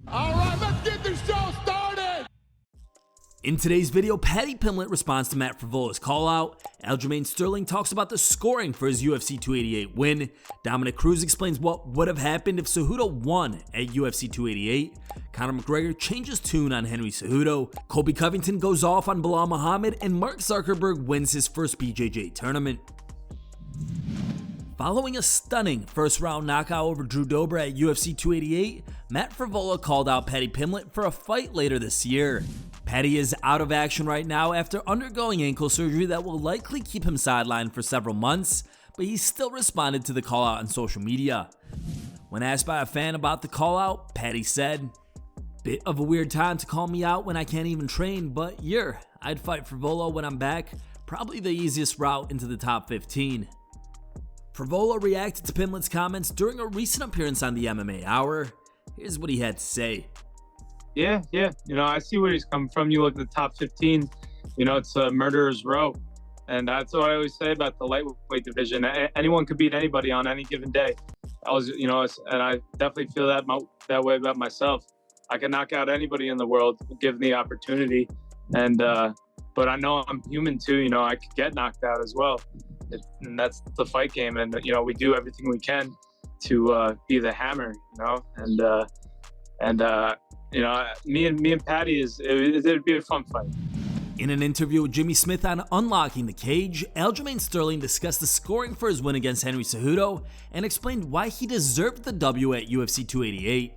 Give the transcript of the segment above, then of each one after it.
All right, let's get this show started. In today's video, Paddy Pimblett responds to Matt Frevola's call-out, Aljamain Sterling talks about the scoring for his UFC 288 win, Dominick Cruz explains what would have happened if Cejudo won at UFC 288, Conor McGregor changes tune on Henry Cejudo, Colby Covington goes off on Belal Muhammad, and Mark Zuckerberg wins his first BJJ tournament. Following a stunning first-round knockout over Drew Dober at UFC 288, Matt Frevola called out Paddy Pimblett for a fight later this year. Paddy is out of action right now after undergoing ankle surgery that will likely keep him sidelined for several months, but he still responded to the call-out on social media. When asked by a fan about the call-out, Paddy said, "Bit of a weird time to call me out when I can't even train, but yeah, I'd fight Frevola when I'm back. Probably the easiest route into the top 15. Frevola reacted to Pimblett's comments during a recent appearance on the MMA Hour. Here's what he had to say. Yeah. I see where he's coming from. You look at the top 15, it's a murderer's row. And that's what I always say about the lightweight division. Anyone could beat anybody on any given day. And I definitely feel that way about myself. I can knock out anybody in the world given the opportunity. And, but I know I'm human too. I could get knocked out as well. And that's the fight game. And, we do everything we can to be the hammer, me and Paddy it'd be a fun fight. In an interview with Jimmy Smith on Unlocking the Cage, Aljamain Sterling discussed the scoring for his win against Henry Cejudo and explained why he deserved the W at UFC 288.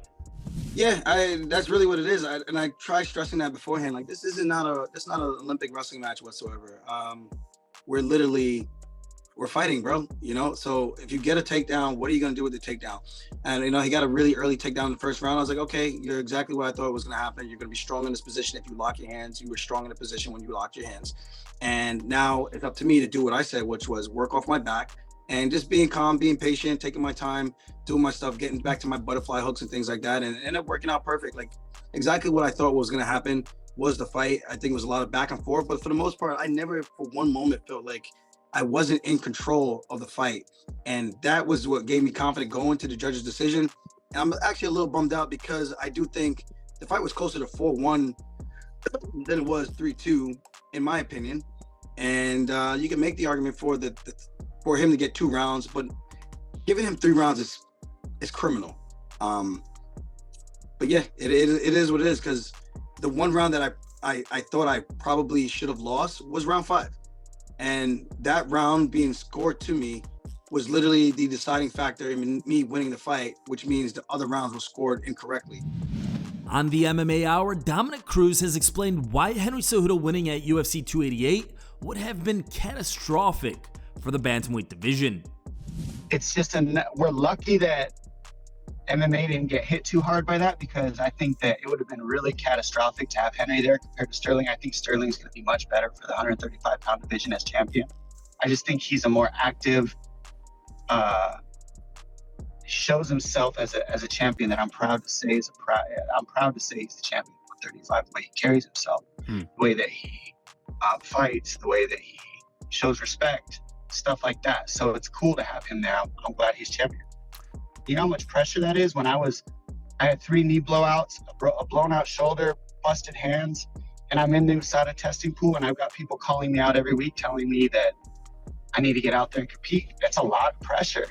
Yeah, that's really what it is. And I tried stressing that beforehand. Like, this is not an Olympic wrestling match whatsoever. We're fighting, bro. So if you get a takedown, what are you going to do with the takedown? And, he got a really early takedown in the first round. I was like, okay, you're exactly what I thought was going to happen. You're going to be strong in this position if you lock your hands. You were strong in the position when you locked your hands. And now it's up to me to do what I said, which was work off my back and just being calm, being patient, taking my time, doing my stuff, getting back to my butterfly hooks and things like that. And it ended up working out perfect. Like, exactly what I thought was going to happen was the fight. I think it was a lot of back and forth, but for the most part, I never for one moment felt like I wasn't in control of the fight. And that was what gave me confidence going to the judge's decision. And I'm actually a little bummed out because I do think the fight was closer to 4-1 than it was 3-2, in my opinion. And you can make the argument for for him to get 2 rounds, but giving him 3 rounds is criminal. But yeah, it is what it is, because the one round that I thought I probably should have lost was round 5. And that round being scored to me was literally the deciding factor in me winning the fight, which means the other rounds were scored incorrectly. On the MMA Hour, Dominick Cruz has explained why Henry Cejudo winning at UFC 288 would have been catastrophic for the bantamweight division. It's just we're lucky that MMA didn't get hit too hard by that, because I think that it would have been really catastrophic to have Henry there compared to Sterling. I think Sterling's going to be much better for the 135-pound division as champion. I just think he's a more active, shows himself as a champion that I'm proud to say he's the champion of 135. The way he carries himself, the way that he fights, the way that he shows respect, stuff like that. So it's cool to have him there. I'm glad he's champion. You know how much pressure that is? When I had 3 knee blowouts, a blown out shoulder, busted hands, and I'm in the USADA testing pool, and I've got people calling me out every week telling me that I need to get out there and compete. That's a lot of pressure.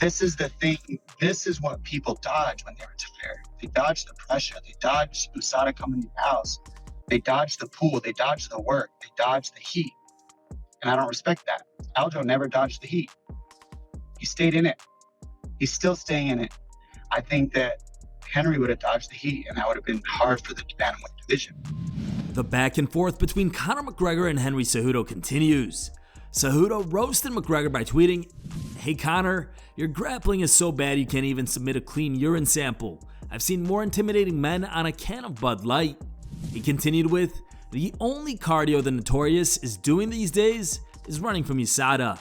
This is the thing. This is what people dodge when they retire. They dodge the pressure. They dodge USADA coming to your house. They dodge the pool. They dodge the work. They dodge the heat. And I don't respect that. Aljo never dodged the heat. He stayed in it. He's still staying in it. I think that Henry would have dodged the heat, and that would have been hard for the bantamweight division. The back and forth between Conor McGregor and Henry Cejudo continues. Cejudo roasted McGregor by tweeting, "Hey Conor, your grappling is so bad you can't even submit a clean urine sample. I've seen more intimidating men on a can of Bud Light." He continued with, "The only cardio the Notorious is doing these days is running from USADA."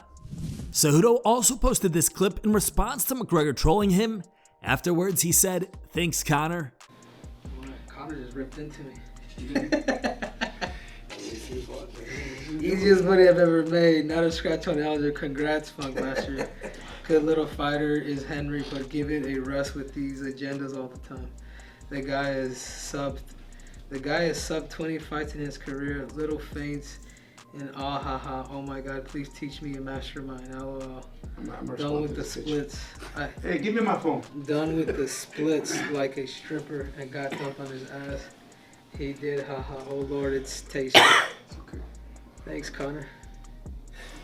Cejudo also posted this clip in response to McGregor trolling him. Afterwards, he said, "Thanks, Conor." Conor just ripped into me. Easiest money I've ever made. Not a scratch on Aljo. Congrats, Funkmaster. Good little fighter is Henry, but give it a rest with these agendas all the time. The guy is sub 20 fights in his career. Little feints and ah ha ha. Oh my God! Please teach me a mastermind. LOL. Done with the splits. Hey, give me my phone. Done with the splits like a stripper and got dumped on his ass. He did, haha. Oh Lord, it's tasty. It's okay. Thanks, Conor.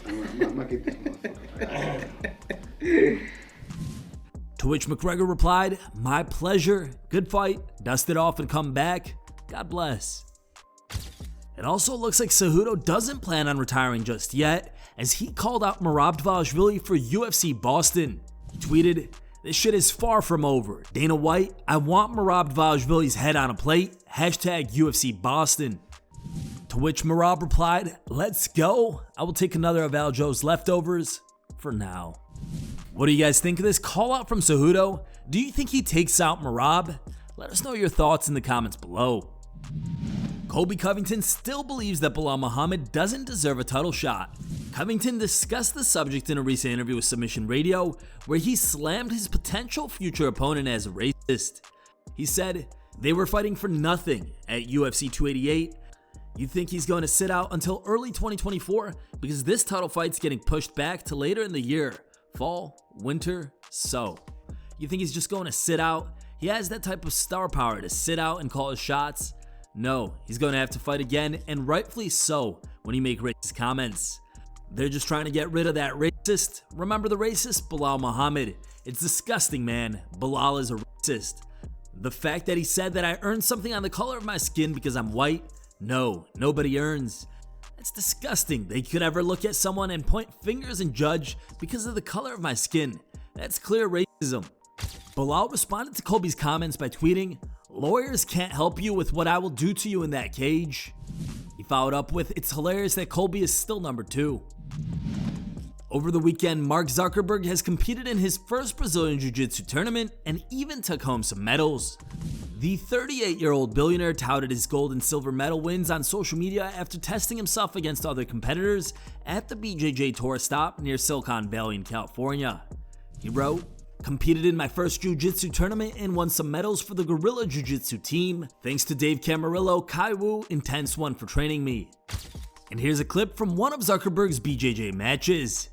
I'm gonna get this motherfucker. To which McGregor replied, "My pleasure. Good fight. Dust it off and come back. God bless." It also looks like Cejudo doesn't plan on retiring just yet, as he called out Dvalishvili for UFC Boston. He tweeted, "This shit is far from over. Dana White, I want Dvalishvili's head on a plate. Hashtag UFC Boston." To which Merab replied, "Let's go. I will take another of Aljo's leftovers for now." What do you guys think of this call out from Cejudo? Do you think he takes out Merab? Let us know your thoughts in the comments below. Colby Covington still believes that Belal Muhammad doesn't deserve a title shot. Covington discussed the subject in a recent interview with Submission Radio, where he slammed his potential future opponent as a racist. He said, "They were fighting for nothing at UFC 288. You think he's going to sit out until early 2024 because this title fight's getting pushed back to later in the year, fall, winter, so. You think he's just going to sit out? He has that type of star power to sit out and call his shots? No, he's going to have to fight again, and rightfully so, when he makes racist comments. They're just trying to get rid of that racist. Remember the racist? Belal Muhammad. It's disgusting, man. Belal is a racist. The fact that he said that I earned something on the color of my skin because I'm white? No, nobody earns. That's disgusting. They could ever look at someone and point fingers and judge because of the color of my skin. That's clear racism." Belal responded to Colby's comments by tweeting, "Lawyers can't help you with what I will do to you in that cage." He followed up with, "It's hilarious that Colby is still number 2. Over the weekend, Mark Zuckerberg has competed in his first Brazilian Jiu-Jitsu tournament and even took home some medals. The 38-year-old billionaire touted his gold and silver medal wins on social media after testing himself against other competitors at the BJJ tour stop near Silicon Valley in California. He wrote, "Competed in my first Jiu-Jitsu tournament and won some medals for the Guerrilla Jiu-Jitsu team. Thanks to Dave Camarillo, Kai Wu, Intense One for training me." And here's a clip from one of Zuckerberg's BJJ matches.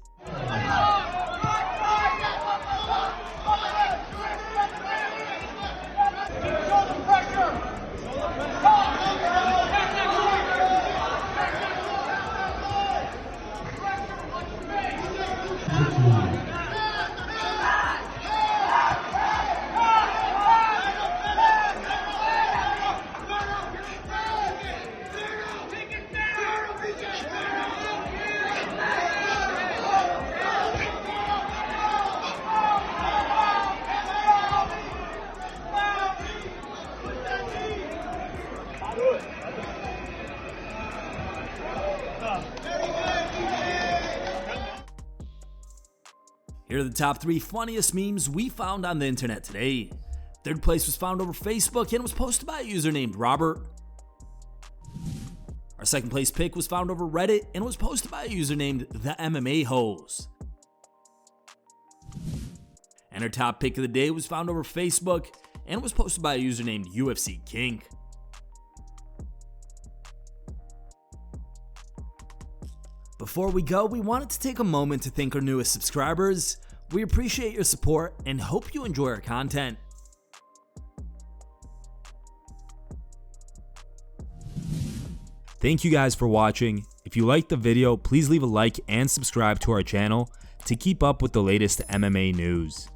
Here are the top 3 funniest memes we found on the internet today. Third place was found over Facebook and was posted by a user named Robert. Our second place pick was found over Reddit and was posted by a user named The MMA Hose. And our top pick of the day was found over Facebook and was posted by a user named UFC Kink. Before we go, we wanted to take a moment to thank our newest subscribers. We appreciate your support and hope you enjoy our content. Thank you guys for watching. If you liked the video, please leave a like and subscribe to our channel to keep up with the latest MMA news.